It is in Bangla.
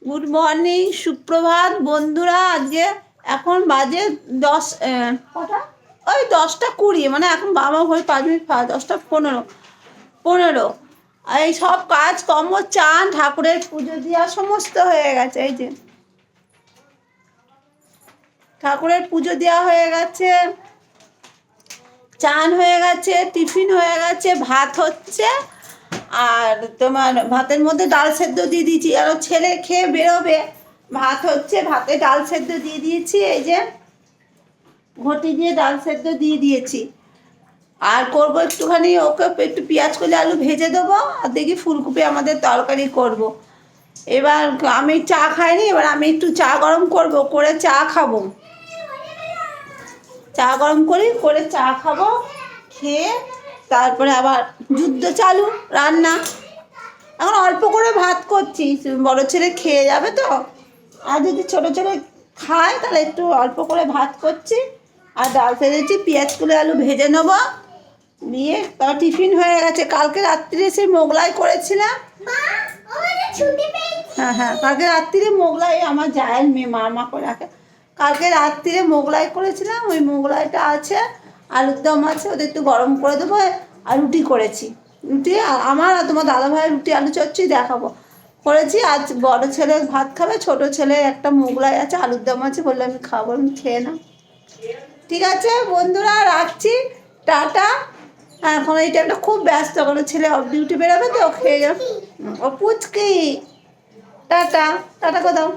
গুড মর্নিং, সুপ্রভাত বন্ধুরা। আজকে এখন বাজে 10 কটা, ওই 10টা 20, মানে এখন বাবা হয়ে 5 মিনিট 10টা 15 এই সব কাজ কর্ম, চান, ঠাকুরের পুজো দেওয়া সমস্ত হয়ে গেছে। এই যে ঠাকুরের পুজো দেওয়া হয়ে গেছে, চান হয়ে গেছে, টিফিন হয়ে গেছে, ভাত হচ্ছে। আর তোমার ভাতের মধ্যে ডাল সেদ্ধ দিয়ে দিয়েছি, আর ছেলে খেয়ে বেরোবে। ভাত হচ্ছে, ভাতে ডাল সেদ্ধ দিয়ে দিয়েছি, এই যে ঘটি দিয়ে ডাল সেদ্ধ দিয়ে দিয়েছি। আর করবো একটুখানি, ওকে একটু পেঁয়াজ কলি আলু ভেজে দেবো, আর দেখি ফুলকপি আমাদের তরকারি করব। এবার আমি চা খাইনি, এবার আমি একটু চা গরম করব, করে চা খাবো। চা গরম করে চা খাবো, খেয়ে তারপরে আবার যুদ্ধ চালু রান্না। এখন অল্প করে ভাত করছি, বড় ছেলে খেয়ে যাবে তো, আর যদি ছোটো ছেলে খায় তাহলে একটু অল্প করে ভাত করছি। আর ডাল ফেলেছি, পেঁয়াজ কুলে আলু ভেজে নেবো, দিয়ে তার টিফিন হয়ে গেছে। কালকে রাত্রিরে সেই মোগলাই করেছিলাম। হ্যাঁ হ্যাঁ, কালকে রাত্রিরে মোগলাই আমার জায়ের মেয়ে মা করে রাখে। কালকে রাত্রিরে মোগলাই করেছিলাম, ওই মোগলাইটা আছে, আলুর দম আছে, ওদের একটু গরম করে দেবো। আর রুটি করেছি, রুটি আমার আর তোমার দাদা ভাইয়ের রুটি আলু চচ্চড়ি দেখাবো করেছি। আজ বড় ছেলে ভাত খাবে, ছোট ছেলে একটা মোগলাই আছে, আলুর দম আছে, বললে আমি খাবো, আমি খেয়ে না। ঠিক আছে বন্ধুরা, রাখছি, টাটা। এখন এই টাইমটা খুব ব্যস্ত, কারণ ছেলে অফ ডিউটি বেরোবে তো, খেয়ে যাবে। ও পুচকি, টাটা টাটা কোথাও।